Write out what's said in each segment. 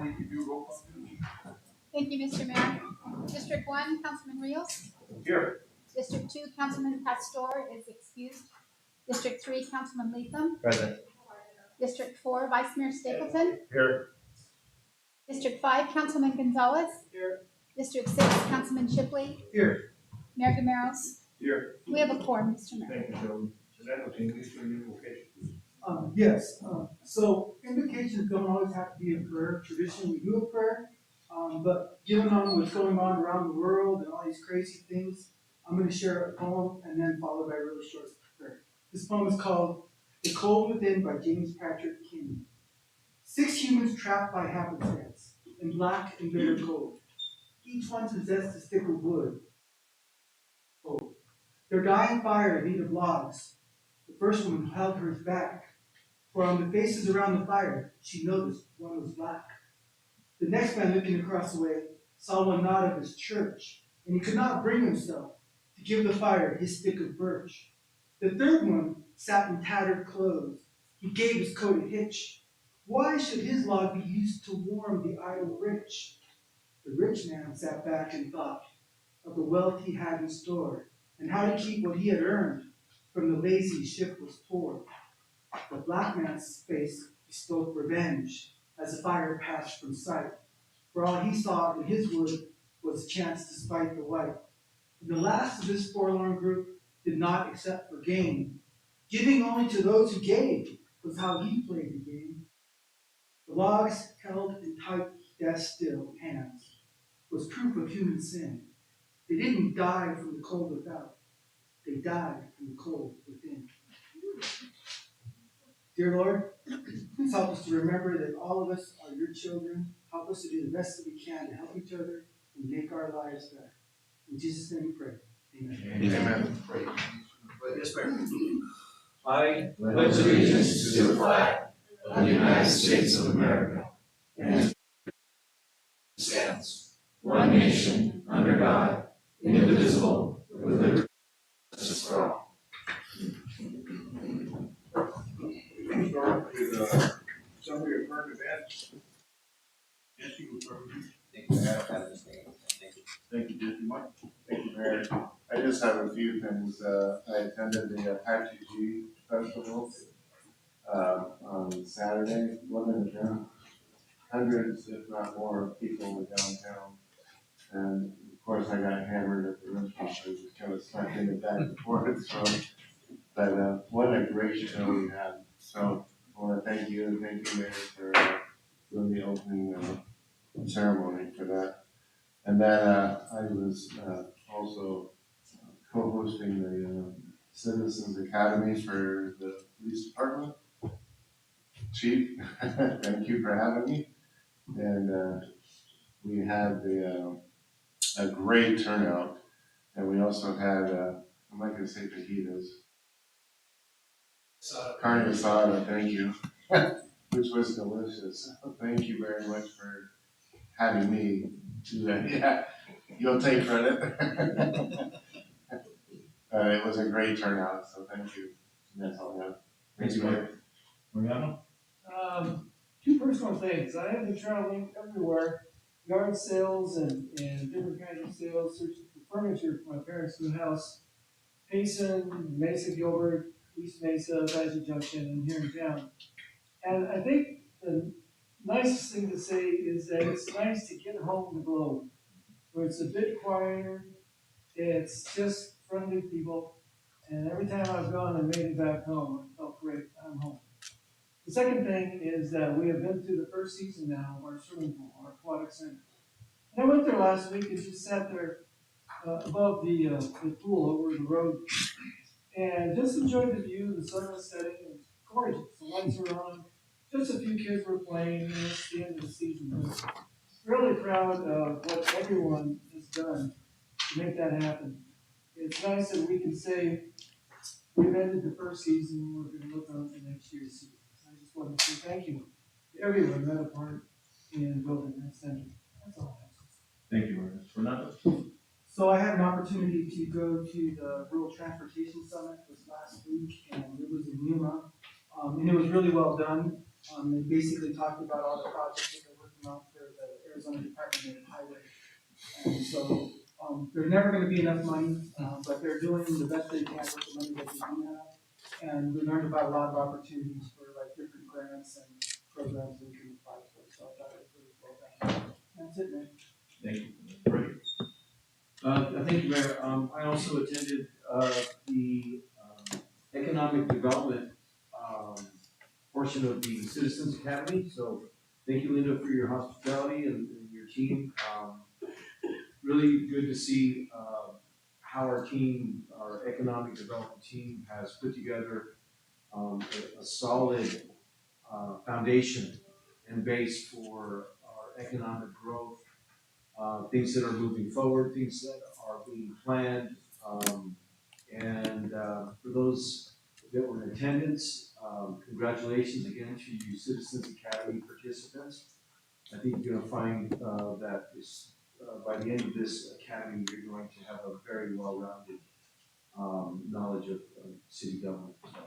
Bonnie, could you roll call please? Thank you, Mr. Mayor. District 1, Councilman Rios. Here. District 2, Councilman Pastor is excused. District 3, Councilman Latham. Present. District 4, Vice Mayor Stapleton. Here. District 5, Councilman Gonzalez. Here. District 6, Councilman Shipley. Here. Mayor Gameros. Here. We have a quorum, Mr. Mayor. Thank you, Joe. Jeanette, can you please do your invocation, please? Yes, so invocations don't always have to be a prayer. Traditionally, we do a prayer, but given on what's going on around the world and all these crazy things, I'm going to share a poem and then followed by a really short prayer. This poem is called The Cold Within by James Patrick King. 6 humans trapped by happenstance in black and bitter cold. Each one possessed a stick of wood. Oh. Their dying fire needed logs. The first woman held hers back, for on the faces around the fire, she noticed one was black. The next man looking across the way saw one nod of his church, and he could not bring himself to give the fire his stick of birch. The third one sat in tattered clothes. He gave his coat a hitch. Why should his log be used to warm the idle rich? The rich man sat back and thought of the wealth he had in store, and how to keep what he had earned from the lazy shiftless poor. The black man's face bestowed revenge as the fire passed from sight, for all he saw in his wood was a chance to spite the white. And the last of this forlorn group did not accept for gain. Giving only to those who gave was how he played the game. The logs held in tight, death-still hands was proof of human sin. They didn't die from the cold without. They died from the cold within. Dear Lord, please help us to remember that all of us are your children. Help us to do the best that we can to help each other and make our lives better. In Jesus' name we pray. Amen. Amen. Yes, Mayor. I pledge allegiance to the flag of the United States of America and stands one nation under God, indivisible, with liberty and justice for all. We'll start with summary of current events. Yes, you will start with you. Thank you, Mayor. Thank you, Deputy Mike. Thank you, Mayor. I just have a few things. I attended the Apache G Festival on Saturday. Wasn't it? Hundreds, if not more, of people were downtown. And of course, I got hammered at the restaurant. I was just kind of stuck in it back and forth. So, but what a great show we had. So I want to thank you and thank you, Mayor, for doing the opening ceremony for that. And then I was also co-hosting the Citizens Academy for the police department. Chief, thank you for having me. And we had a great turnout. And we also had, I'm not going to say fajitas. Carne asada, thank you, which was delicious. Thank you very much for having me do that. Yeah, you'll take credit. It was a great turnout, so thank you. That's all I have. Thank you, Mayor. Mariano? 2 personal things. I have been traveling everywhere, yard sales and different kinds of sales, searching for furniture for my parents' new house. Payson, Mesa Gilbert, East Mesa, Badger Junction, and here in town. And I think the nicest thing to say is that it's nice to get home to Globe, where it's a bit quieter, it's just friendly people, and every time I've gone and made it back home, I felt great, I'm home. The second thing is that we have been through the first season now of our swimming pool, our aquatic center. And I went there last week and just sat there above the pool over the road and just enjoyed the view, the sun was setting, it was gorgeous, the lights were on, just a few kids were playing, and it's the end of the season. But really proud of what everyone has done to make that happen. It's nice that we can say we've ended the first season and we're going to look on to next year's season. I just want to say thank you to everyone who had a part in building that center. That's all I have to say. Thank you, Mayor. Fernando? So I had an opportunity to go to the Rural Transportation Summit this last week, and it was in Yuma, and it was really well done. They basically talked about all the projects that they're working on for is on the Department of Highway. And so, there's never gonna be enough money, but they're doing the best they can with the money that they do have. And we learned about a lot of opportunities for like different grants and programs we can apply for, so I thought it was really well done. That's it, man. Thank you. Great. Thank you, Mayor. I also attended, the, economic development, portion of the Citizens Academy, so thank you, Linda, for your hospitality and your team. Really good to see, how our team, our economic development team has put together, a solid, foundation and base for our economic growth. Things that are moving forward, things that are being planned. For those that were in attendance, congratulations again to you Citizens Academy participants. I think you're gonna find that this, by the end of this academy, you're going to have a very well-rounded knowledge of city government. So,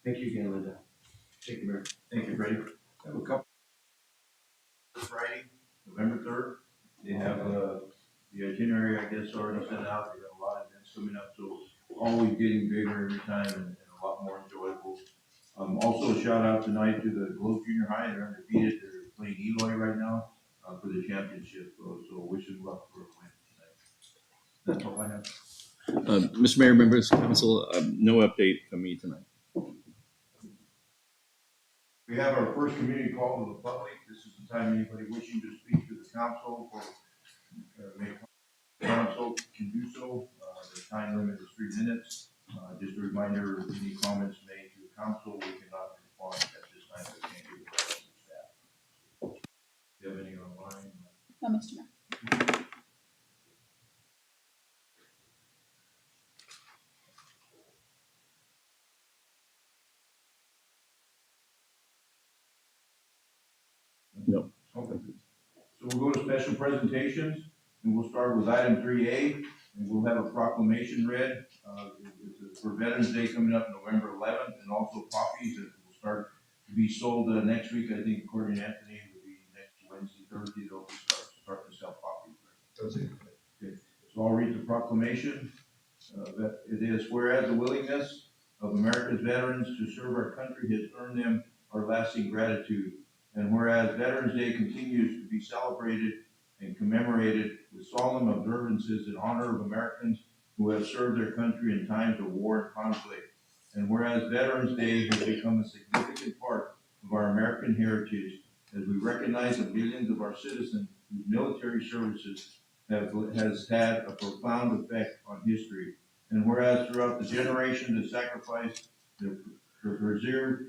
thank you again, Linda. Thank you, Mayor. Thank you, Freddie. I have a couple. Friday, November 3rd, they have the itinerary, I guess, already sent out. They got a lot of events coming up, so always getting bigger every time and a lot more enjoyable. Also a shout out tonight to the Globe Junior High. They're undefeated. They're playing Eloy right now for the championship. So wish them luck for a win tonight. That's all I have. Mr. Mayor, members of council, no update from me tonight. We have our first community call to the public. This is the time anybody wishing to speak to the council or make council can do so. The time limit is 3 minutes. Just a reminder, any comments made to the council, we cannot respond at this time. We can't give it back to the staff. Do you have any online? No, Mr. Mayor. No. Okay. So we'll go to special presentations, and we'll start with item 3A, and we'll have a proclamation read. It's for Veterans Day coming up November 11th, and also poppies that will start to be sold next week. I think according to Anthony, it will be next Wednesday, Thursday, they'll start to sell poppies. That's it. Okay, so I'll read the proclamation. That it is, whereas the willingness of America's veterans to serve our country has earned them our lasting gratitude. And whereas Veterans Day continues to be celebrated and commemorated with solemn observances in honor of Americans who have served their country in times of war and conflict. And whereas Veterans Day has become a significant part of our American heritage as we recognize the millions of our citizens whose military services has had a profound effect on history. And whereas throughout the generations of sacrifice, the preserved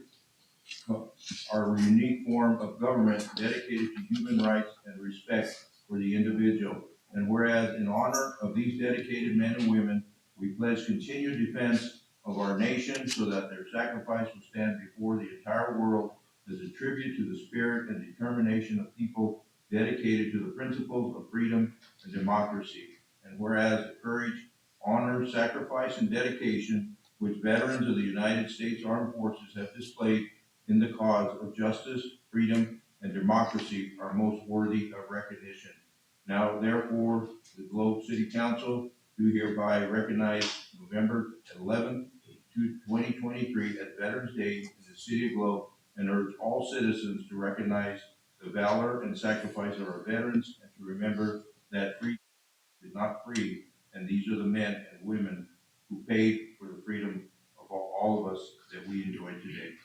our unique form of government dedicated to human rights and respect for the individual. And whereas in honor of these dedicated men and women, we pledge continued defense of our nation so that their sacrifice will stand before the entire world as a tribute to the spirit and determination of people dedicated to the principles of freedom and democracy. And whereas the courage, honor, sacrifice, and dedication which veterans of the United States Armed Forces have displayed in the cause of justice, freedom, and democracy are most worthy of recognition. Now, therefore, the Globe City Council do hereby recognize November 11th, 2023 as Veterans Day in the City of Globe and urge all citizens to recognize the valor and sacrifice of our veterans and to remember that freedom is not free, and these are the men and women who paid for the freedom of all of us that we enjoy today.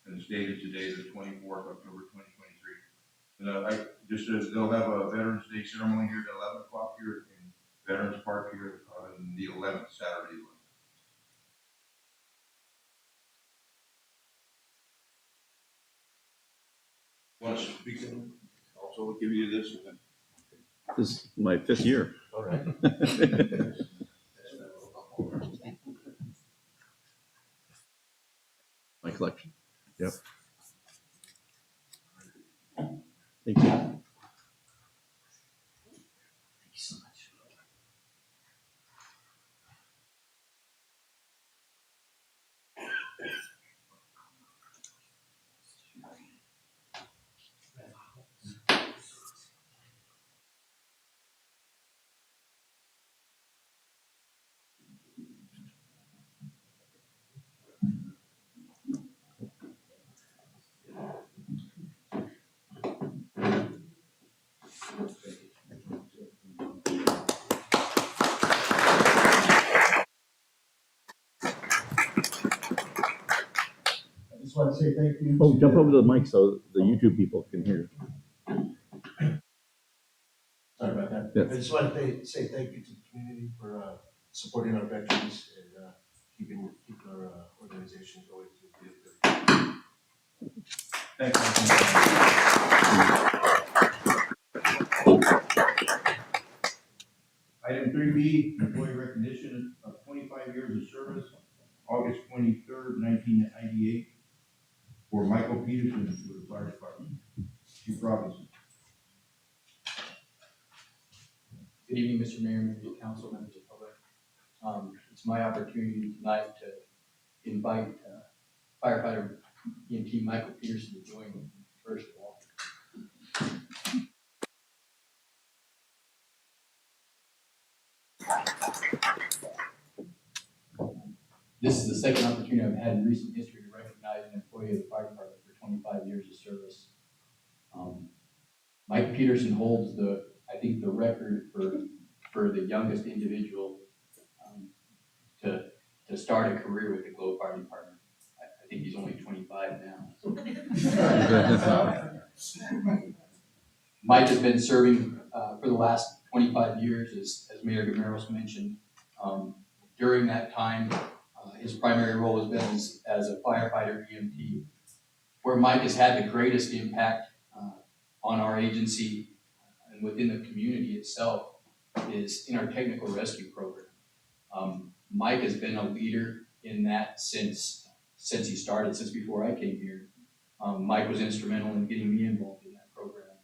And it's dated today, the 24th of October, 2023. They'll have a Veterans Day ceremony here at 11 o'clock here in Veterans Park here on the 11th, Saturday. Want to speak in? Also give you this. This is my 5th year. All right. My collection. Yep. Thank you. Thank you so much. say thank you. Oh, to- jump over the mic so the YouTube people can hear. Sorry about that. Yeah. I just wanted to say thank you to the community for supporting our veterans and keeping our organization going to be good. Thank you. Item three B, employee recognition of 25 years of service, August 23rd, 1998, for Michael Peterson for the fire department. Chief Robinson. Good evening, Mr. Mayor, members of council, members of the public. It's my opportunity tonight to invite firefighter EMT Michael Peterson to join me first of all. This is the second opportunity I've had in recent history to recognize an employee of the fire department for 25 years of service. Mike Peterson holds I think the record for the youngest individual to start a career with the Globe Fire Department. I think he's only 25 now. Mike has been serving for the last 25 years, as Mayor Gameros mentioned. During that time, his primary role has been as a firefighter EMT. Where Mike has had the greatest impact on our agency and within the community itself is in our technical rescue program. Mike has been a leader in that since he started, since before I came here. Mike was instrumental in getting me involved in that program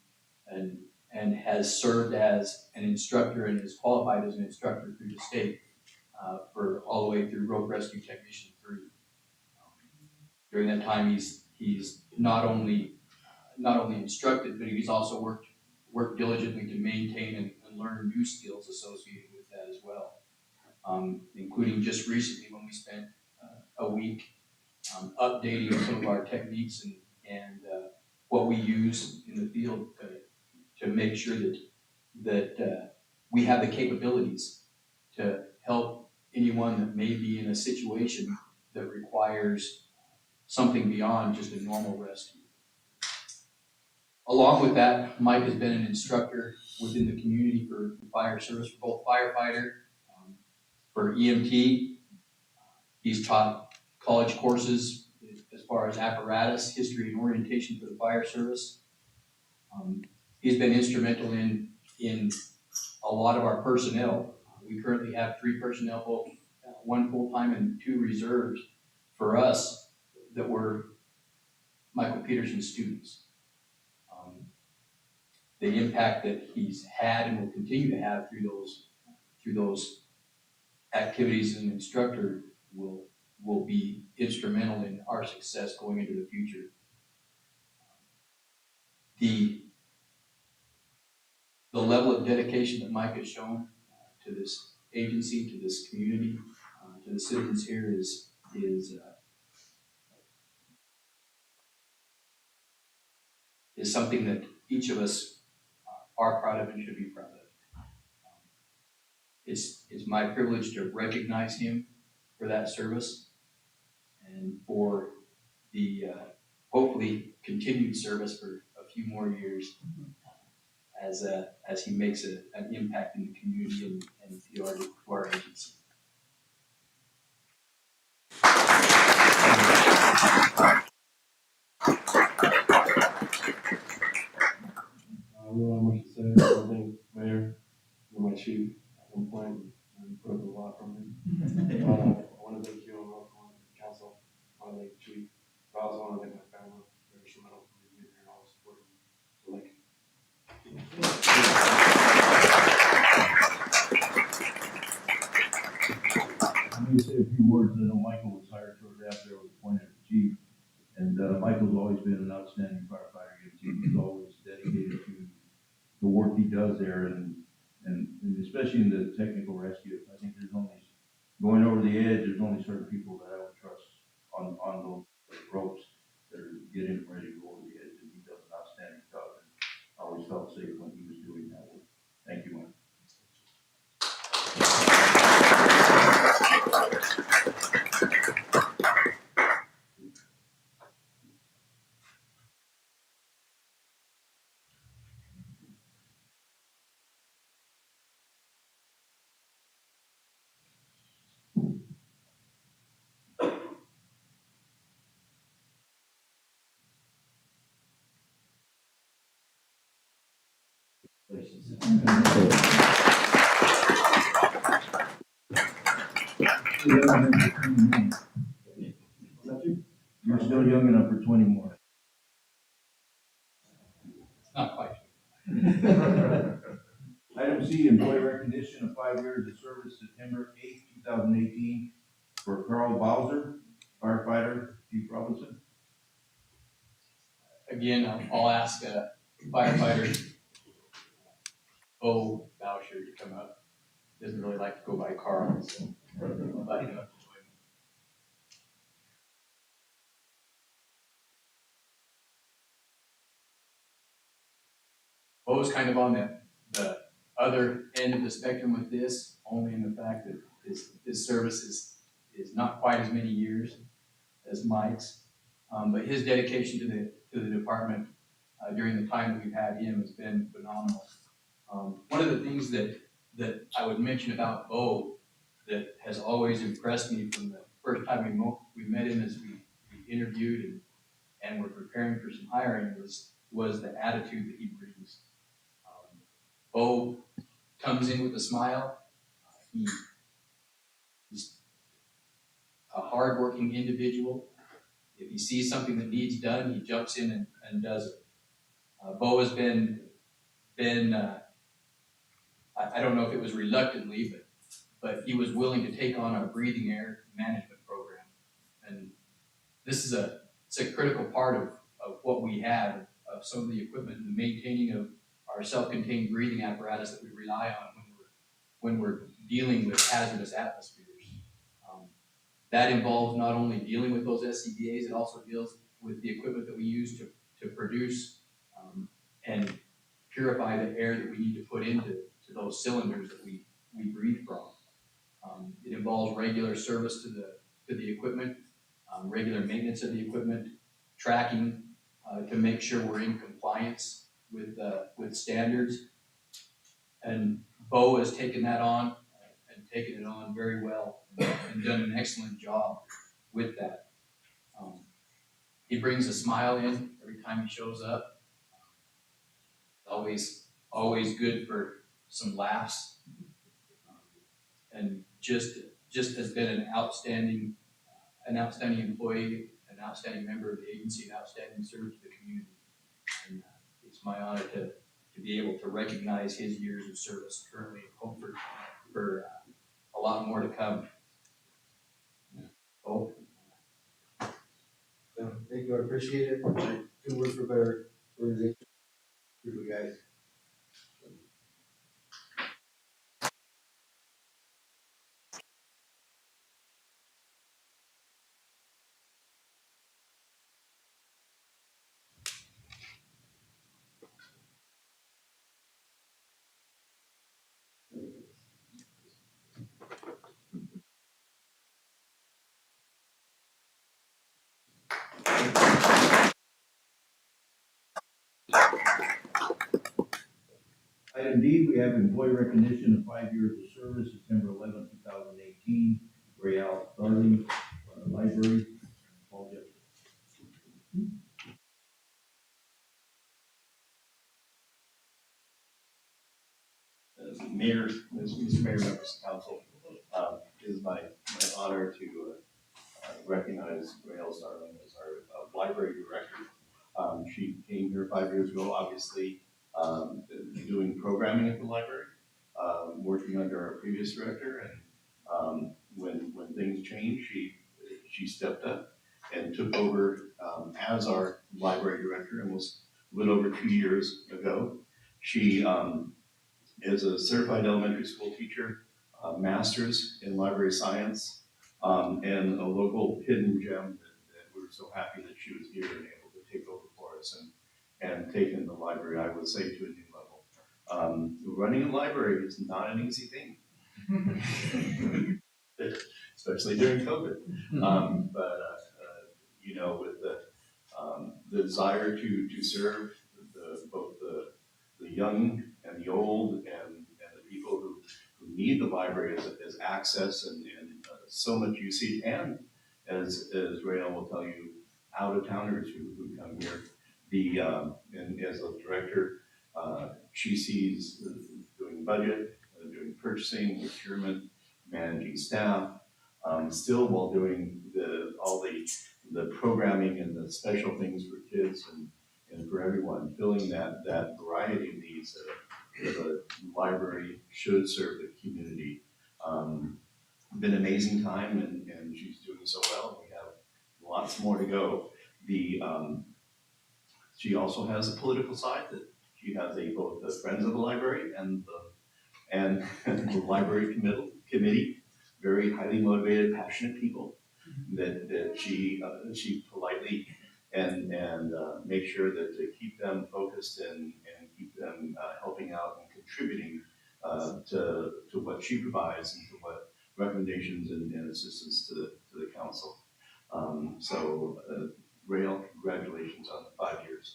and has served as an instructor and is qualified as an instructor through the state for all the way through Rope Rescue Technician 3. During that time, he's not only instructed, but he's also worked diligently to maintain and learn new skills associated with that as well. Including just recently when we spent a week updating some of our techniques and what we use in the field to make sure that we have the capabilities to help anyone that may be in a situation that requires something beyond just a normal rescue. Along with that, Mike has been an instructor within the community for fire service, for both firefighter, for EMT. He's taught college courses as far as apparatus, history, and orientation for the fire service. He's been instrumental in a lot of our personnel. We currently have 3 personnel, both 1 full-time and 2 reserves for us that were Michael Peterson students. The impact that he's had and will continue to have through those activities as an instructor will be instrumental in our success going into the future. The level of dedication that Mike has shown to this agency, to this community, to the citizens here is something that each of us are proud of and should be proud of. It's my privilege to recognize him for that service and for the hopefully continued service for a few more years as he makes an impact in the community and to our agency. I don't have much to say. I think Mayor, you're my chief at one point, and put up a lot from him. I want to thank you on behalf of the council. I want to thank the chief. But I also want to thank my family. They're instrumental for me being here and always supporting me. So thank you. I'm going to say a few words. I know Michael was hired shortly after I was appointed as chief. And Michael's always been an outstanding firefighter. He's always dedicated to the work he does there, and especially in the technical rescue. I think there's only, going over the edge, there's only certain people that I would trust on those ropes that are getting ready to go over the edge, and he does an outstanding job. And I always felt safe when he was doing that work. Thank you, Mike. You're still young enough for 20 more. Not quite. Item C, employee recognition of 5 years of service, September 8th, 2018, for Carl Bowser, firefighter, Chief Robinson. Again, I'll ask firefighter Bo Boucher to come up. Doesn't really like to go by Carl, so I'll invite him up to join me. Bo's kind of on the other end of the spectrum with this, only in the fact that his service is not quite as many years as Mike's. But his dedication to the department during the time that we've had him has been phenomenal. One of the things that I would mention about Bo that has always impressed me from the first time we met him as we interviewed and were preparing for some hiring was the attitude that he brings. Bo comes in with a smile. He's a hardworking individual. If he sees something that needs done, he jumps in and does it. Bo has been I don't know if it was reluctantly, but he was willing to take on our breathing air management program. And this is it's a critical part of what we have, of some of the equipment and the maintaining of our self-contained breathing apparatus that we rely on when we're dealing with hazardous atmospheres. That involves not only dealing with those SCBAs, it also deals with the equipment that we use to produce and purify the air that we need to put into those cylinders that we breathe from. It involves regular service to the equipment, regular maintenance of the equipment, tracking to make sure we're in compliance with standards. And Bo has taken that on and taken it on very well and done an excellent job with that. He brings a smile in every time he shows up. Always good for some laughs. And just has been an outstanding employee, an outstanding member of the agency, an outstanding servant to the community. And it's my honor to be able to recognize his years of service currently and hope for a lot more to come. Oh. Thank you, I appreciate it. Good work for better organization. Good for you guys. Item D, we have employee recognition of 5 years of service, September 11th, 2018, Rayal Darling, Library, Paul Jefferson. Mayor, Mr. Mayor, members of council, it is my honor to recognize Rayal Darling as our library director. She came here 5 years ago, obviously, doing programming at the library, working under our previous director, and when things changed, she stepped up and took over as our library director, and was a little over 2 years ago. She is a certified elementary school teacher, master's in library science, and a local hidden gem that we're so happy that she was here and able to take over for us and taken the library, I would say, to a new level. Running a library is not an easy thing, especially during COVID. But you know, with the desire to serve both the young and the old and the people who need the library as access and so much usage, and as Rayal will tell you, out of towners who come here. And as a director, she sees doing budget, doing purchasing, procurement, managing staff, still while doing all the programming and the special things for kids and for everyone, filling that variety of needs that the library should serve the community. Been an amazing time, and she's doing so well. We have lots more to go. She also has a political side that she has both the Friends of the Library and the Library Committee, very highly motivated, passionate people that she politely and make sure that to keep them focused and keep them helping out and contributing to what she provides and to what recommendations and assistance to the council. Rael, congratulations on the 5 years.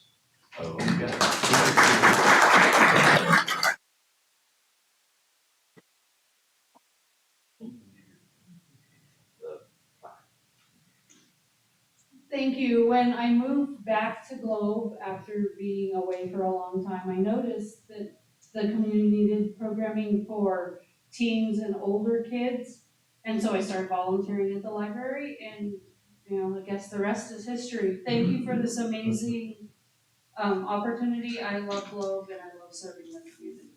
Thank you. When I moved back to Globe after being away for a long time, I noticed that the community needed programming for teens and older kids. And so I started volunteering at the library, and I guess the rest is history. Thank you for this amazing opportunity. I love Globe and I love serving the community.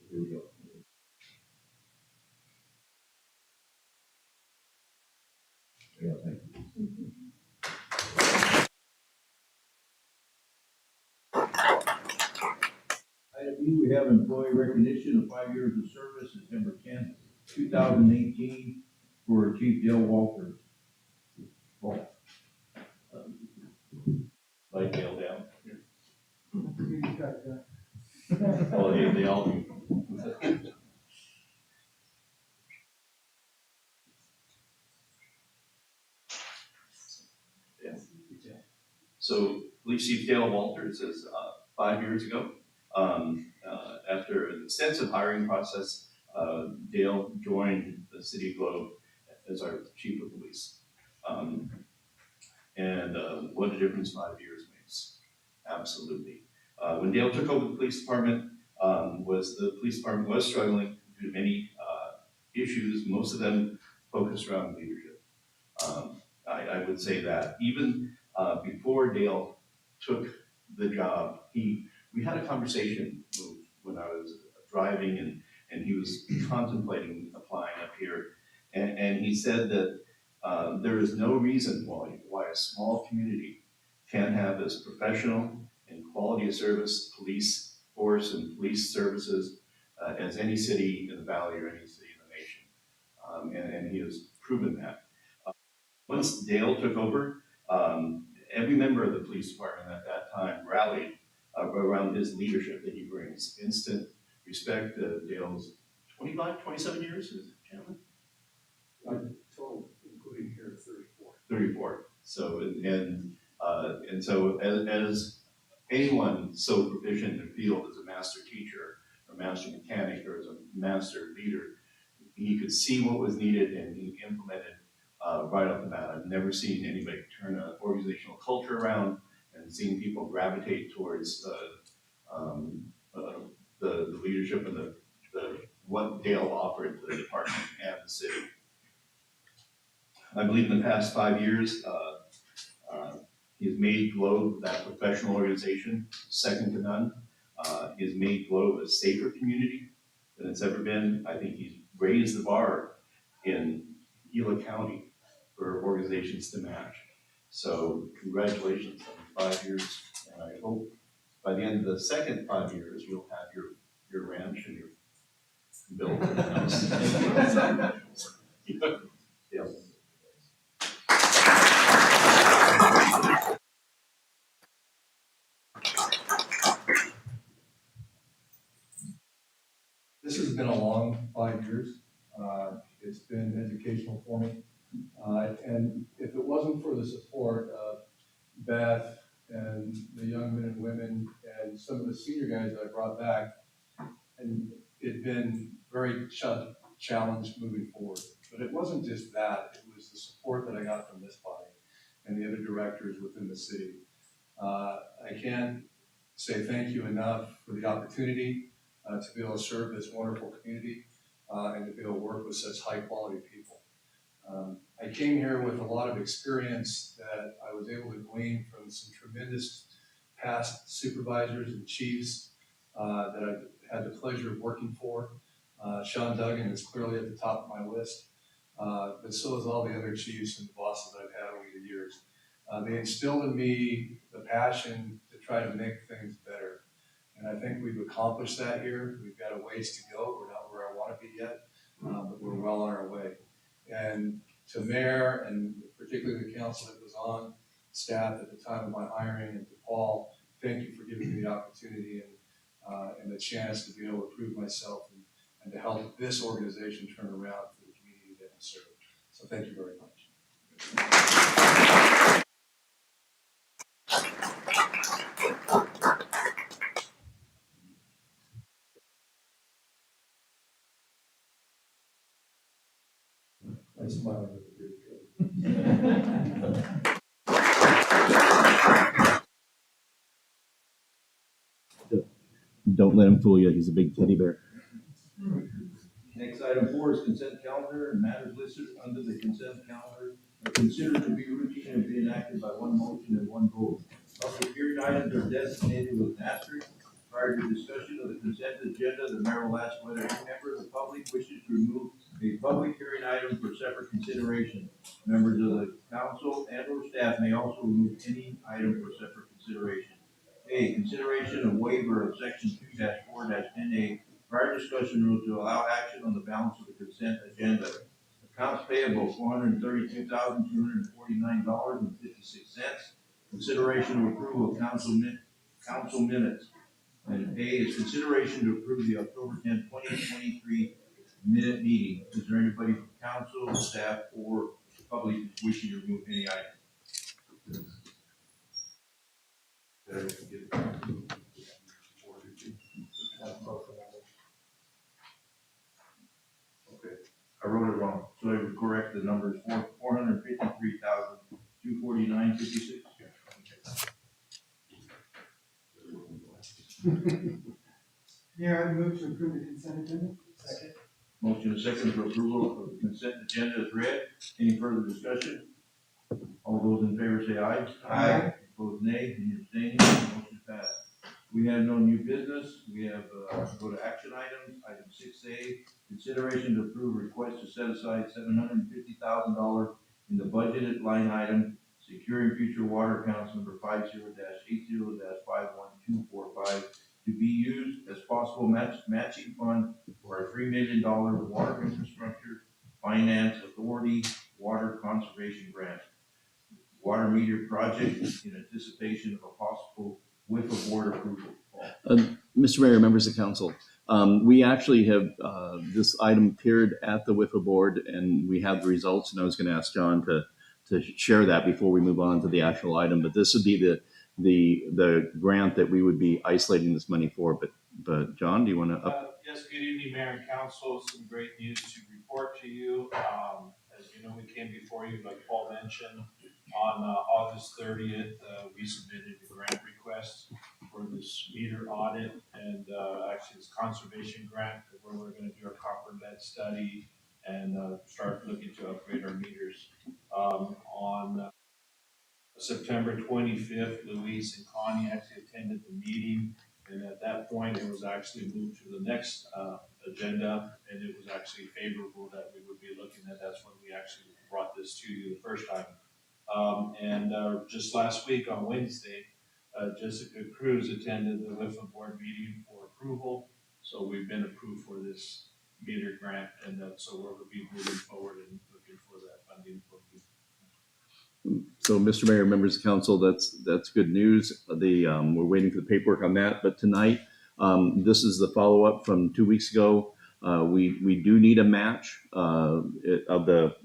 Here we go. Yeah, thank you. Item E, we have employee recognition of 5 years of service, September 10th, 2018, for Chief Dale Walters. Paul. Like Dale down here. You got that. Oh, they all do. Yeah. So Police Chief Dale Walters is 5 years ago. After an extensive hiring process, Dale joined the City of Globe as our Chief of Police. What a difference 5 years makes. Absolutely. When Dale took over the police department, the police department was struggling due to many issues, most of them focused around leadership. I would say that even before Dale took the job, we had a conversation when I was driving and he was contemplating applying up here. And he said that there is no reason why a small community can't have as professional and quality of service police force and police services as any city in the valley or any city in the nation. And he has proven that. Once Dale took over, every member of the police department at that time rallied around his leadership that he brings. Instant respect. Dale's 25, 27 years as chairman? Total, including here, 34. 34. So, and so as anyone so proficient in the field as a master teacher or master mechanic or as a master leader, he could see what was needed and he implemented right off the bat. I've never seen anybody turn an organizational culture around and seen people gravitate towards the leadership and the what Dale offered to the department and the city. I believe in the past 5 years, he has made Globe that professional organization, second to none. He has made Globe a safer community than it's ever been. I think he's raised the bar in Gila County for organizations to match. So congratulations on 5 years, and I hope by the end of the second 5 years, you'll have your ranch and your building house. Yeah. This has been a long 5 years. It's been educational for me. And if it wasn't for the support of Beth and the young men and women and some of the senior guys that I brought back, and it'd been very challenge moving forward. But it wasn't just that, it was the support that I got from this body and the other directors within the city. I can't say thank you enough for the opportunity to be able to serve this wonderful community and to be able to work with such high quality people. I came here with a lot of experience that I was able to glean from some tremendous past supervisors and chiefs that I've had the pleasure of working for. Sean Duggan is clearly at the top of my list, but so is all the other chiefs and bosses that I've had over the years. They instilled in me the passion to try to make things better. And I think we've accomplished that here. We've got a ways to go. We're not where I want to be yet, but we're well on our way. And to Mayor and particularly the council that was on staff at the time of my hiring, and to Paul, thank you for giving me the opportunity and the chance to be able to prove myself and to help this organization turn around for the community that I serve. So thank you very much. I smile at the Don't let him fool you. He's a big teddy bear. Next item 4 is consent calendar, and matters listed under the consent calendar are considered to be routine and be enacted by one motion and one vote. Public hearing items are designated with an asterisk. Prior to discussion of the consent agenda, the mayor will ask whether any member of the public wishes to remove a public hearing item for separate consideration. Members of the council and or staff may also remove any item for separate consideration. A, consideration of waiver of section 2-4-10A, prior discussion rule to allow action on the balance of the consent agenda. Accounts payable, $432,249.56. Consideration of approval of council minutes. And A is consideration to approve the October 10, 2023 minute meeting. Is there anybody from council, staff, or public wishing to remove any item? Okay, I wrote it wrong, so I would correct the numbers. $453,249.56. Mayor, I move to approve the consent agenda. Second. Motion is second for approval of the consent agenda is read. Any further discussion? All those in favor say aye. Aye. Opposed, nay. Any abstaining? Motion passed. We have no new business. We have, go to action items. Item 6A, consideration to approve request to set aside $750,000 in the budgeted line item securing future water accounts number 50-80-51245 to be used as possible matching fund for our $3 million water infrastructure finance authority water conservation grant. Water meter project in anticipation of a possible WIFA board approval. Mr. Mayor, members of council, we actually have, this item appeared at the WIFA board and we have the results, and I was going to ask John to share that before we move on to the actual item, but this would be the grant that we would be isolating this money for. But John, do you want to? Yes, good evening, Mayor and Council. Some great news to report to you. As you know, we came before you, like Paul mentioned, on August 30th. We submitted a grant request for this meter audit and actually this conservation grant where we're going to do a copper lead study and start looking to upgrade our meters. On September 25th, Luis and Connie actually attended the meeting, and at that point it was actually moved to the next agenda, and it was actually favorable that we would be looking at. That's when we actually brought this to you the first time. Just last week on Wednesday, Jessica Cruz attended the WIFA board meeting for approval, so we've been approved for this meter grant, and so we'll be moving forward and looking for that funding for you. So, Mr. Mayor, members of council, that's good news. We're waiting for the paperwork on that. But tonight, this is the follow-up from 2 weeks ago. We do need a match of the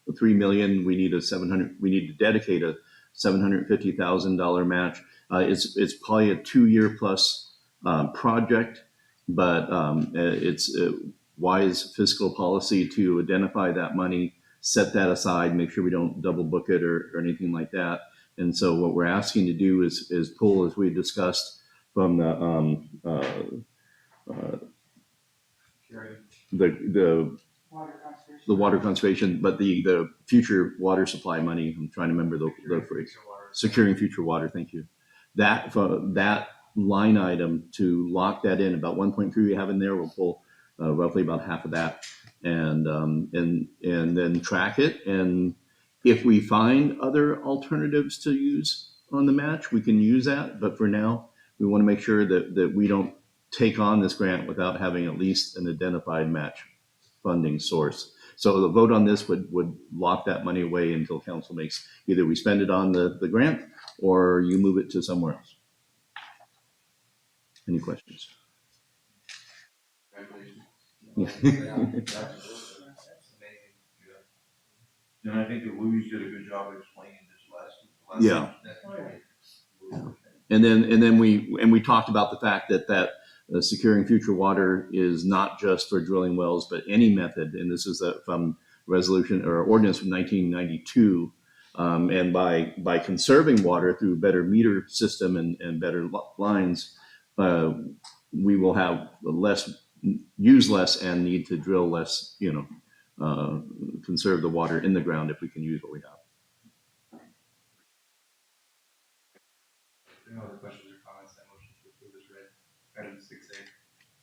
$3 million. We need to dedicate a $750,000 match. It's probably a 2-year plus project, but wise fiscal policy to identify that money, set that aside, make sure we don't double book it or anything like that. And so what we're asking to do is pull, as we discussed, from the Water conservation. the water conservation, but the future water supply money. I'm trying to remember the phrase. Securing future water. Thank you. That line item, to lock that in, about 1.3 we have in there. We'll pull roughly about half of that, and then track it. And if we find other alternatives to use on the match, we can use that. But for now, we want to make sure that we don't take on this grant without having at least an identified match funding source. So the vote on this would lock that money away until council makes, either we spend it on the grant or you move it to somewhere else. Any questions? And I think that Louis did a good job explaining this last. Yeah. And then we talked about the fact that securing future water is not just for drilling wells, but any method. And this is from resolution or ordinance from 1992. And by conserving water through better meter system and better lines, we will have use less and need to drill less, conserve the water in the ground if we can use what we have. No other questions or comments? That motion to approve is read. Item 6A.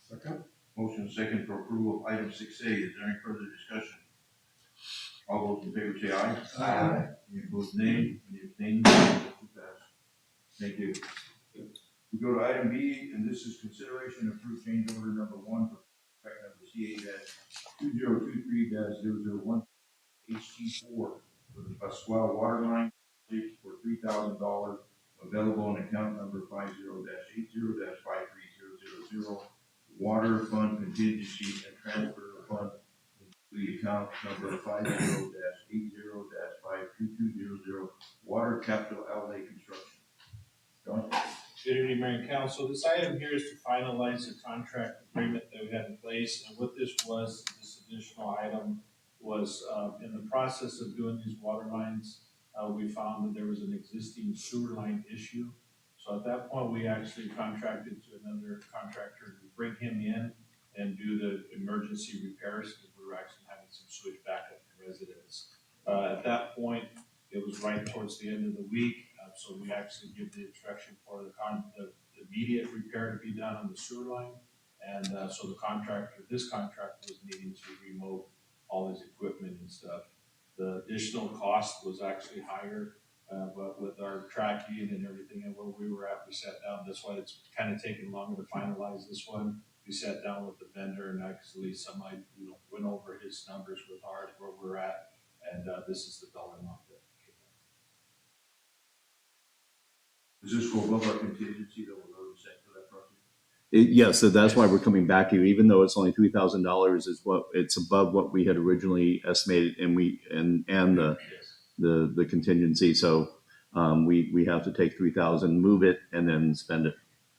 Second? Motion second for approval of item 6A. Is there any further discussion? All those in favor say aye. Aye. Any opposed, nay. Any abstaining? Motion passed. Thank you. We go to item B, and this is consideration of approve change order number 1 for contract number CA-2023-001 HT4 for the Pascual water line for $3,000, available on account number 50-80-5300, water fund contingency and transfer of fund to the account number 50-80-5220, water capital outlay construction. John? Good evening, Mayor and Council. This item here is to finalize the contract agreement that we had in place, and what this additional item was, in the process of doing these water lines, we found that there was an existing sewer line issue. So at that point, we actually contracted to another contractor to bring him in and do the emergency repairs, because we were actually having some sewage backup in residents. At that point, it was right towards the end of the week, so we actually give the instruction for the immediate repair to be done on the sewer line. And so this contractor was needing to remote all his equipment and stuff. The additional cost was actually higher, but with our tracking and everything and where we were at, we sat down. That's why it's kind of taken longer to finalize this one. We sat down with the vendor and actually went over his numbers with ours, where we're at, and this is the dollar amount that came in. Does this go above our contingency that was already set for that project? Yes, so that's why we're coming back to you, even though it's only $3,000 is it's above what we had originally estimated, and the contingency. So we have to take 3,000, move it, and then spend it.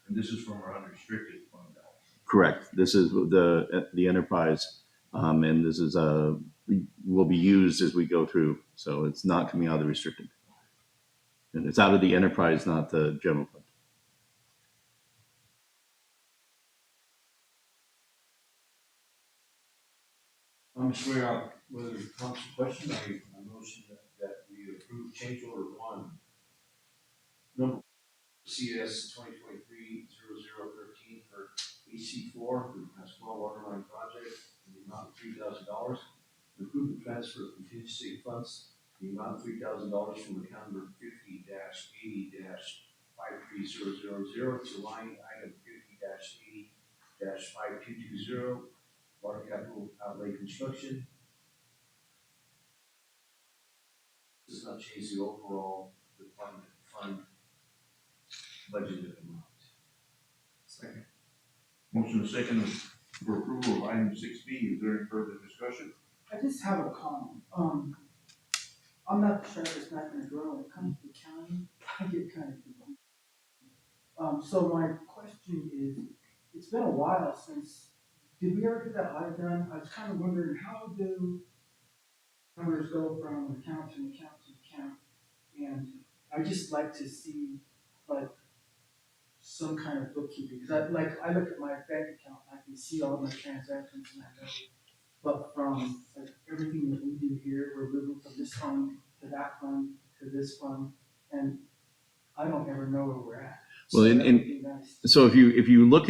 And this is from our unrestricted fund balance. Correct. This is the enterprise, and this is will be used as we go through. So it's not coming out of the restricted, and it's out of the enterprise, not the general fund. Mr. Mayor, whether there's a council question, I motion that we approve change order 1, number CS 2023-0013 for AC4 for the Pascual Waterline project in the amount of $3,000. Approve the transfer of contingency funds in the amount of $3,000 from account number 50-80-53000 to line item 50-80-5220. Water capital outlay construction. This does not change the overall fund budgeted amount. Second. Motion is second for approval of item 6B. Is there any further discussion? I just have a comment. I'm not the sheriff that's not gonna drill. When it comes to the county, I get kind of confused. So my question is, it's been a while since did we ever get that audit done? I was kind of wondering, how do numbers go from account to account to account? And I just like to see, like, some kind of bookkeeping, because I look at my bank account, I can see all my transactions and I know. But from like everything that we do here, we're moving from this fund to that fund to this fund, and I don't ever know where we're at. Well, So in- that in- would be nice. So if you look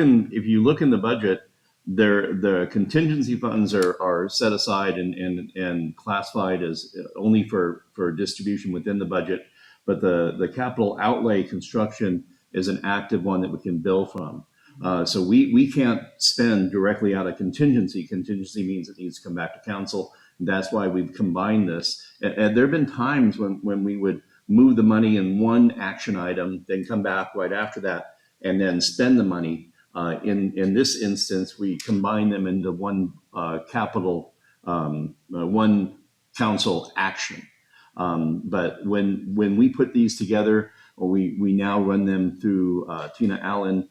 in the budget, the contingency funds are set aside and classified as only for distribution within the budget, but the capital outlay construction is an active one that we can bill from. So we can't spend directly out of contingency. Contingency means it needs to come back to council. That's why we've combined this. And there have been times when we would move the money in one action item, then come back right after that, and then spend the money. In this instance, we combine them into one capital, one council action. But when we put these together, we now run them through Tina Allen.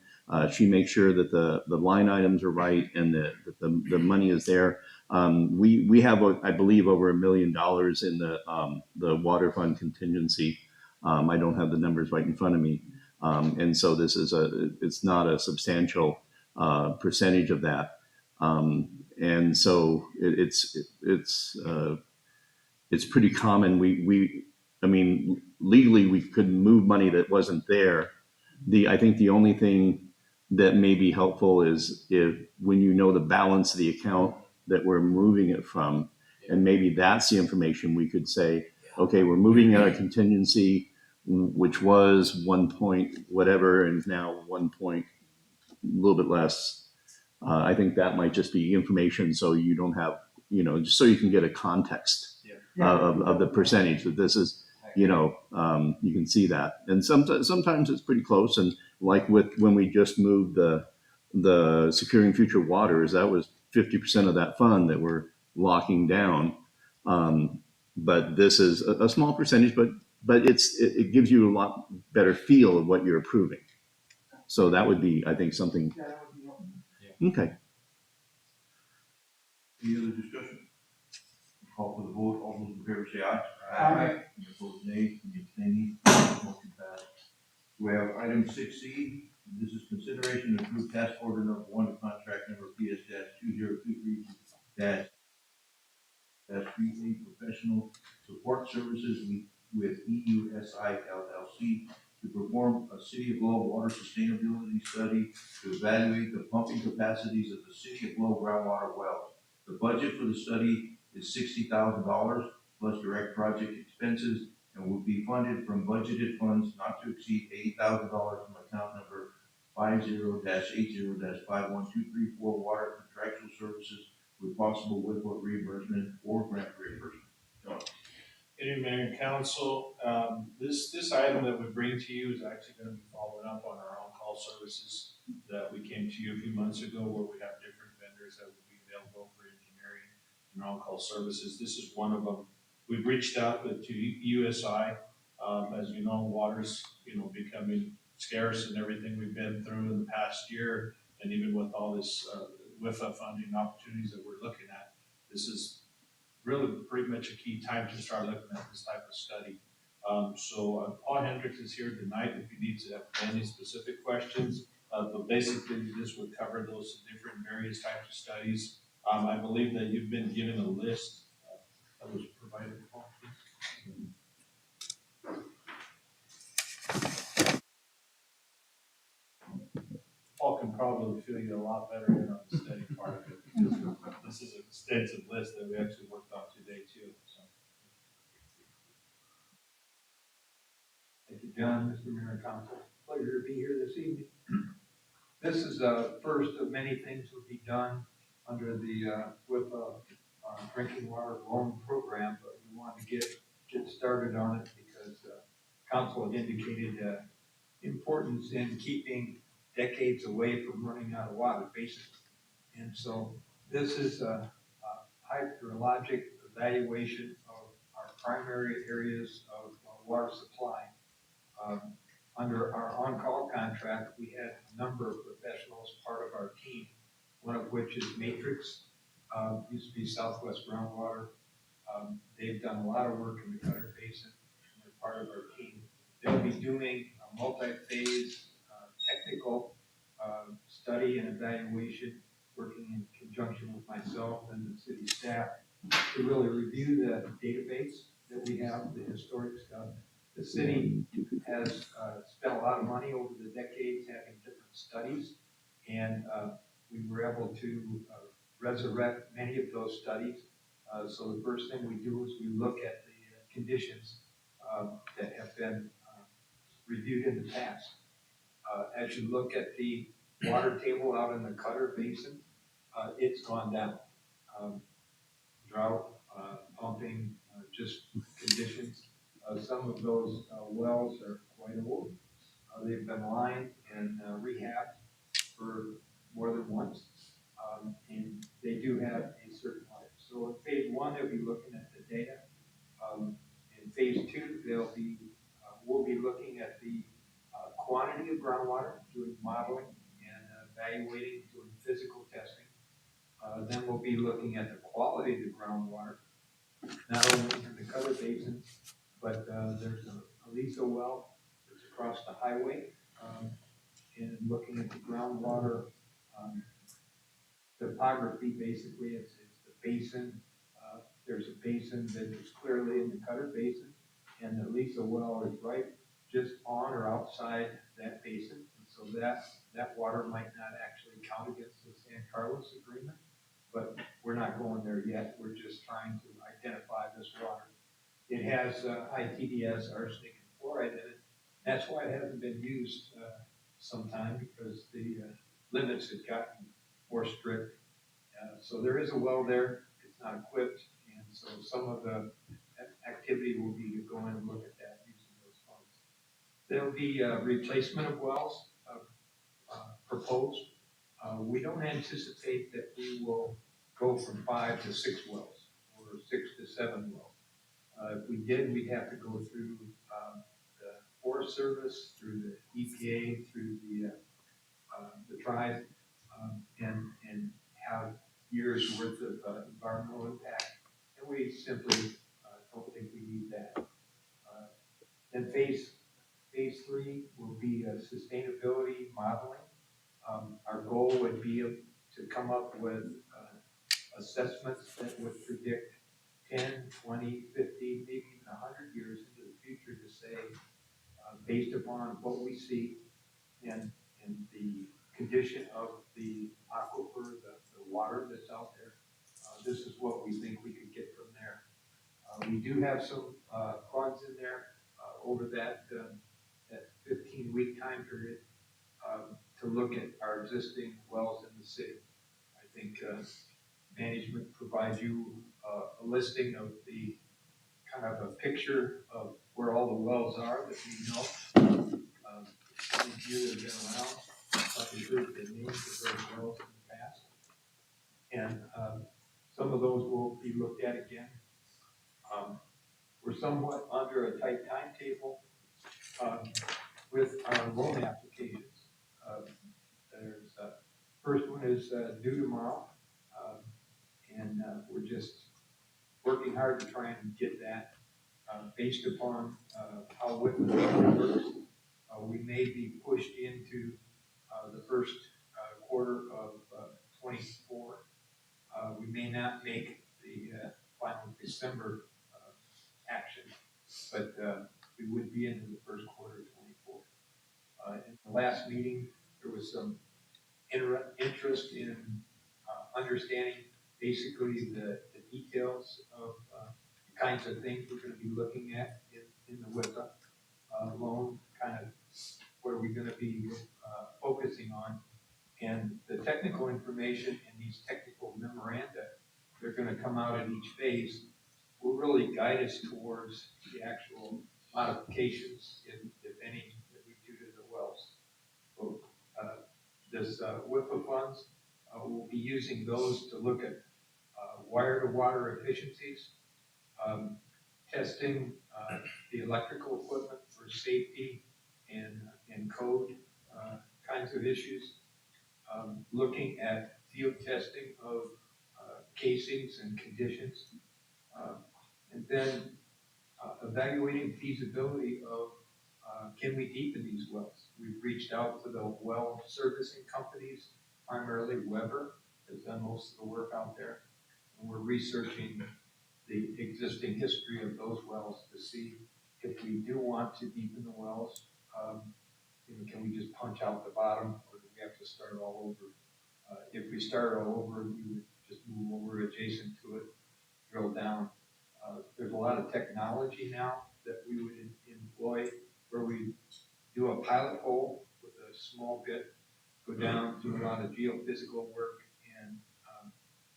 She makes sure that the line items are right and that the money is there. We have, I believe, over $1 million in the water fund contingency. I don't have the numbers right in front of me. And so this is it's not a substantial percentage of that. And so it's pretty common. I mean, legally we couldn't move money that wasn't there. I think the only thing that may be helpful is if when you know the balance of the account that we're moving it from, and maybe that's the information we could say, okay, we're moving out of contingency, which was 1 point whatever, and is now 1 point a little bit less. I think that might just be information, so you don't have, just so you can get a context of the percentage that this is, you can see that. And sometimes it's pretty close. And like when we just moved the Securing Future Waters, that was 50% of that fund that we're locking down. But this is a small percentage, but it gives you a lot better feel of what you're approving. So that would be, I think, something. Yeah, that would be helpful. Okay. Any other discussion? Call for the vote. All those in favor say aye. Aye. Any opposed, nay. Any abstaining? Motion passed. We have item 6C. This is consideration to approve task order number 1 of contract number PS-2023-3A professional support services with EUSI LLC to perform a City of Globe water sustainability study to evaluate the pumping capacities of the City of Globe groundwater wells. The budget for the study is $60,000 plus direct project expenses and will be funded from budgeted funds not to exceed $80,000 from account number 50-80-51234 water contractual services with possible WIPA reimbursement or grant reimbursement. John. Good evening, Mayor and Council. This item that we bring to you is actually going to be following up on our on-call services that we came to you a few months ago, where we have different vendors that will be available for engineering and on-call services. This is one of them. We've reached out to USI. As you know, water's becoming scarce and everything we've been through in the past year, and even with all this WIFA funding opportunities that we're looking at, this is really pretty much a key time to start looking at this type of study. So Paul Hendricks is here tonight if he needs to have any specific questions. But basically, this would cover those different various types of studies. I believe that you've been given a list that was provided, Paul. Paul can probably fill you a lot better in on the study part of it. This is an extensive list that we actually worked on today too, so. Thank you, John, Mr. Mayor and Council. Pleasure to be here this evening. This is the first of many things that will be done under the WIPA drinking water loan program, but we wanted to get started on it because council had indicated importance in keeping decades away from running out of water, basically. And so this is a hydrologic evaluation of our primary areas of water supply. Under our on-call contract, we had a number of professionals, part of our team, one of which is Matrix, used to be Southwest Groundwater. They've done a lot of work in the Cutter Basin, and they're part of our team. They'll be doing a multi-phase, technical, study and evaluation, working in conjunction with myself and the city staff to really review the database that we have, the historic stuff. The city has spent a lot of money over the decades having different studies, and we were able to resurrect many of those studies. So the first thing we do is we look at the conditions that have been reviewed in the past. As you look at the water table out in the Cutter Basin, it's gone down. Drought, pumping, just conditions. Some of those wells are quite old. They've been lined and rehabbed for more than once, and they do have a certain life. So in phase one, they'll be looking at the data. In phase two, we'll be looking at the quantity of groundwater, doing modeling and evaluating, doing physical testing. Then we'll be looking at the quality of the groundwater, not only in the Cutter Basin, but there's a Lisa well that's across the highway, and looking at the groundwater topography. Basically, it's the basin. There's a basin that is clearly in the Cutter Basin, and the Lisa well is right just on or outside that basin. And so that water might not actually count against the San Carlos agreement, but we're not going there yet. We're just trying to identify this water. It has ITDS, arsenic, and fluoride in it. That's why it hasn't been used sometime, because the limits have gotten more strict. So there is a well there. It's not equipped, and so some of the activity will be to go in and look at that using those funds. There'll be a replacement of wells proposed. We don't anticipate that we will go from 5 to 6 wells or 6 to 7 wells. If we did, we'd have to go through the Forest Service, through the EPA, through the tribe, and have years worth of environmental impact. And we simply don't think we need that. Then phase 3 will be sustainability modeling. Our goal would be to come up with assessments that would predict 10, 20, 50, maybe even 100 years into the future to say, based upon what we see and the condition of the aquifer, the water that's out there, this is what we think we could get from there. We do have some funds in there over that 15-week time period to look at our existing wells in the city. I think management provides you a listing of the kind of a picture of where all the wells are that we know. Some of you have been around, probably heard the names of those wells in the past. And some of those will be looked at again. We're somewhat under a tight timetable with our loan applications. There's first one is due tomorrow, and we're just working hard to try and get that based upon how WIPA works. We may be pushed into the first quarter of 24. We may not make the final December action, but we would be into the first quarter of 24. In the last meeting, there was some interest in understanding basically the details of the kinds of things we're going to be looking at in the WIPA loan, kind of what are we going to be focusing on. And the technical information in these technical memoranda, they're going to come out in each phase, will really guide us towards the actual modifications, if any, that we do to the wells. So this WIPA funds, we'll be using those to look at wire-to-water efficiencies, testing the electrical equipment for safety and code kinds of issues, looking at field testing of casings and conditions. And then evaluating feasibility of can we deepen these wells? We've reached out to the well servicing companies, primarily Weber has done most of the work out there. And we're researching the existing history of those wells to see if we do want to deepen the wells, can we just punch out the bottom, or do we have to start all over? If we start all over, we would just move over adjacent to it, drill down. There's a lot of technology now that we would employ where we do a pilot hole with a small bit, go down, do a lot of geophysical work, and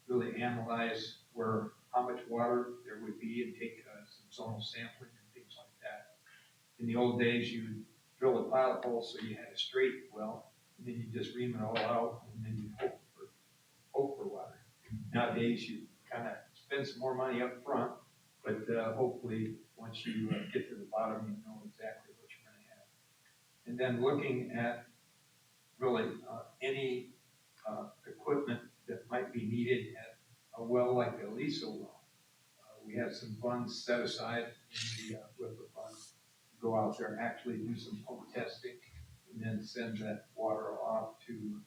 really analyze how much water there would be and take some zonal sampling and things like that. In the old days, you would drill a pilot hole so you had a straight well, and then you just ream it all out, and then you hope for water. Nowadays, you kind of spend some more money up front, but hopefully, once you get to the bottom, you know exactly what you're going to have. And then looking at really any equipment that might be needed at a well like the Aliso well. We have some funds set aside in the WIPA fund to go out there and actually do some pump testing and then send that water off to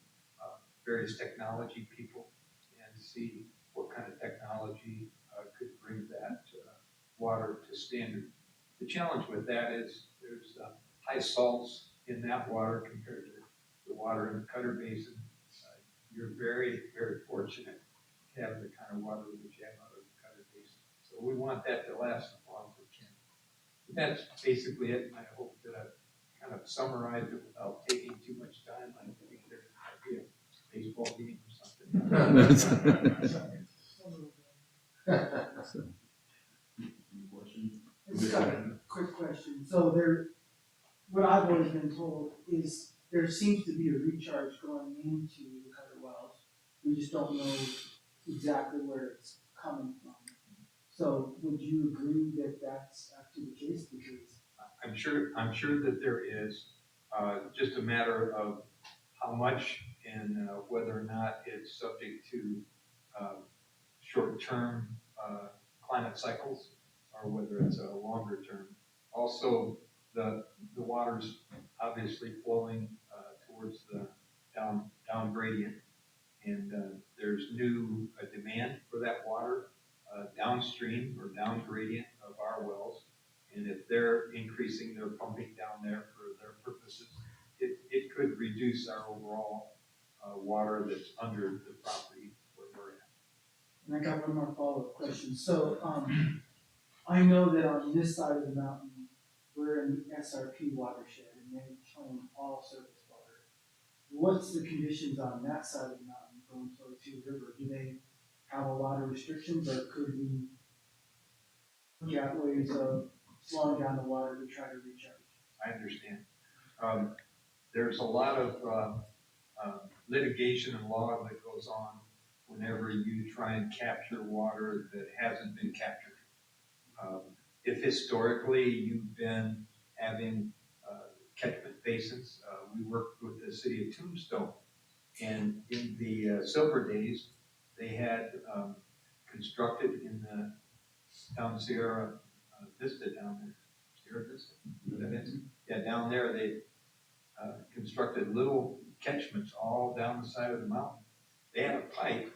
various technology people and see what kind of technology could bring that water to standard. The challenge with that is there's high salts in that water compared to the water in the Cutter Basin. You're very, very fortunate to have the kind of water that you have out of the Cutter Basin. So we want that to last as long as it can. But that's basically it. I hope that I've kind of summarized it without taking too much time. I think there might be a baseball game or something. Any questions? Just got a quick question. So what I've always been told is there seems to be a recharge going into the Cutter wells. We just don't know exactly where it's coming from. So would you agree that that's actually the case? Because I'm sure that there is, just a matter of how much and whether or not it's subject to short-term climate cycles or whether it's a longer term. Also, the water's obviously flowing towards the down gradient, and there's new demand for that water downstream or down gradient of our wells. And if they're increasing their pumping down there for their purposes, it could reduce our overall water that's under the property where we're at. And I got one more follow-up question. So I know that on this side of the mountain, we're in the SRP watershed and they claim all surface water. What's the conditions on that side of the mountain going towards Two River? Do they have a lot of restrictions, or could we look at ways of slowing down the water to try to recharge? I understand. There's a lot of litigation and law that goes on whenever you try and capture water that hasn't been captured. If historically you've been having catchment basins, we worked with the city of Tombstone, and in the Silver days, they had constructed in the down Sierra Vista down there. Sierra Vista? Is that it? Yeah, down there they constructed little catchments all down the side of the mountain. They had a pipe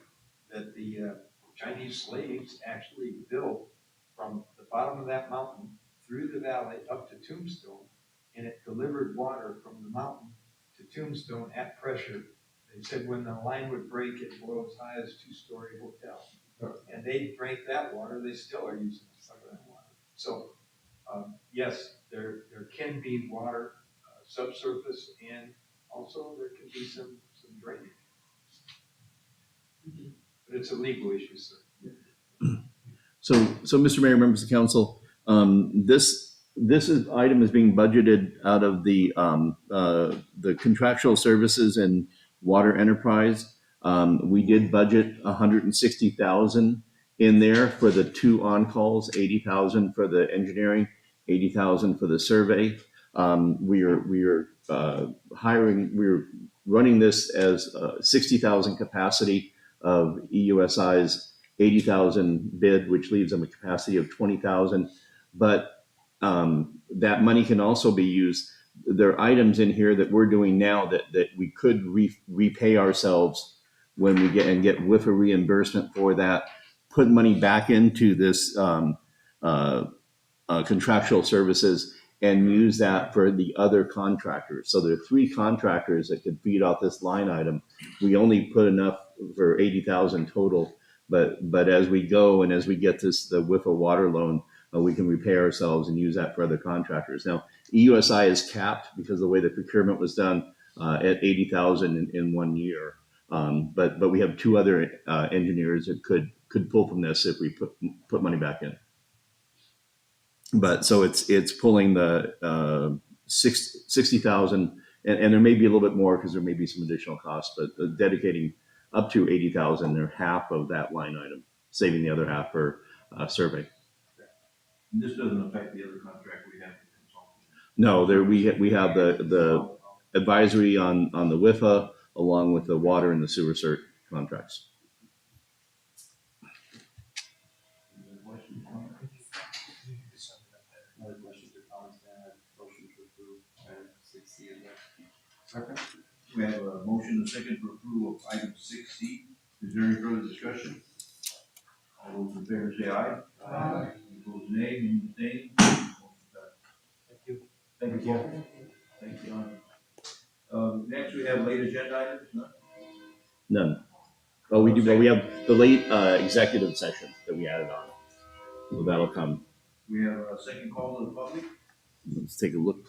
that the Chinese slaves actually built from the bottom of that mountain through the valley up to Tombstone, and it delivered water from the mountain to Tombstone at pressure. They said when the line would break, it blow as high as a two-story hotel. And they drank that water. They still are using some of that water. So yes, there can be water subsurface, and also there can be some drainage. But it's a legal issue, sir. So Mr. Mayor, members of council, this item is being budgeted out of the contractual services and water enterprise. We did budget $160,000 in there for the 2 on-calls, $80,000 for the engineering, $80,000 for the survey. We are running this as 60,000 capacity of EUSI's 80,000 bid, which leaves them a capacity of 20,000. But that money can also be used. There are items in here that we're doing now that we could repay ourselves when we get WIFA reimbursement for that, put money back into this contractual services and use that for the other contractors. So there are 3 contractors that could feed off this line item. We only put enough for 80,000 total, but as we go and as we get the WIFA water loan, we can repay ourselves and use that for other contractors. Now, EUSI is capped because of the way the procurement was done at 80,000 in 1 year. But we have 2 other engineers that could pull from this if we put money back in. But so it's pulling the 60,000, and there may be a little bit more because there may be some additional costs, but dedicating up to 80,000 or half of that line item, saving the other half for survey. And this doesn't affect the other contract we have with consulting. No, there we have the advisory on the WIFA along with the water and the sewer cert contracts. Other questions or comments, motion to approve item 6C is there. We have a motion and a second for approval of item 6C. Is there any further discussion? All those in favor say aye. Aye. Opposed, nay. Any abstaining? Motion passed. Thank you. Thank you, Paul. Thank you, John. Next, we have late agenda items, no? None. Oh, we do, but we have the late executive session that we added on. So that'll come. We have a second call to the public. Let's take a look.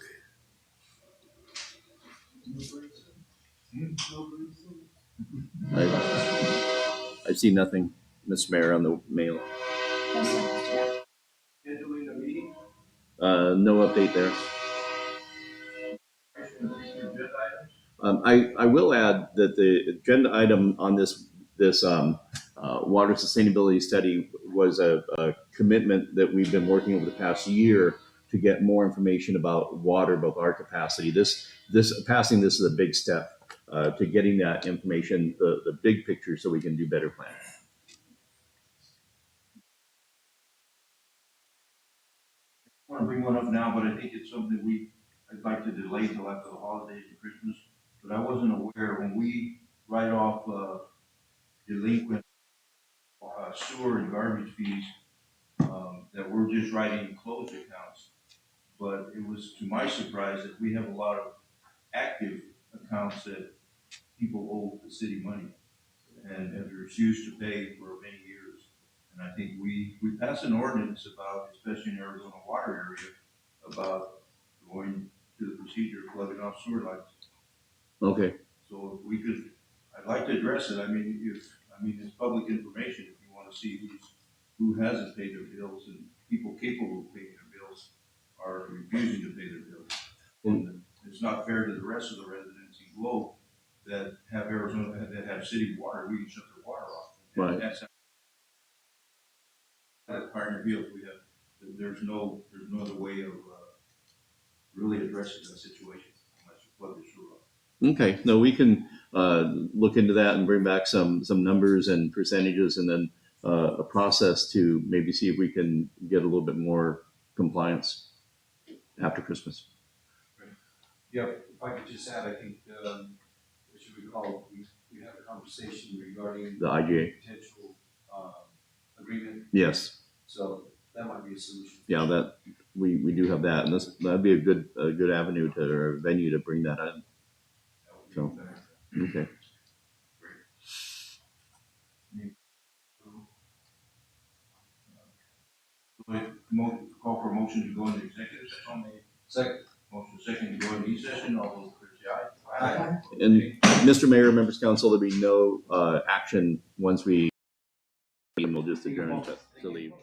I see nothing, Mr. Mayor, on the mail. Scheduling a meeting. No update there. Agenda items. I will add that the agenda item on this water sustainability study was a commitment that we've been working over the past year to get more information about water, both our capacity. Passing this is a big step to getting that information, the big picture, so we can do better planning. I want to bring one up now, but I think it's something I'd like to delay till after the holidays and Christmas. But I wasn't aware when we write off delinquent sewer and garbage fees, that we're just writing closed accounts. But it was to my surprise that we have a lot of active accounts that people owe the city money and have refused to pay for many years. And I think we passed an ordinance about, especially in Arizona water area, about going to the procedure of flooding off sewer lines. Okay. So if we could, I'd like to address it. I mean, it's public information if you want to see who hasn't paid their bills, and people capable of paying their bills are refusing to pay their bills. And it's not fair to the rest of the residents in Globe that have Arizona, that have city water. We can shut their water off. And Right. that's at Pioneer Hills, there's no other way of really addressing that situation unless you plug the sewer off. Okay. No, we can look into that and bring back some numbers and percentages, and then a process to maybe see if we can get a little bit more compliance after Christmas. Yeah, if I could just add, I think, as you recall, we had a conversation regarding The IGA. potential agreement, Yes. so that might be a solution. Yeah, that we do have that, and that'd be a good avenue or venue to bring that in. So, okay. Call for a motion to go into executive session. Second. Motion second to go into e-session. All those in favor say aye. Aye. And Mr. Mayor, members of council, there'll be no action once we'll just adjourn to leave.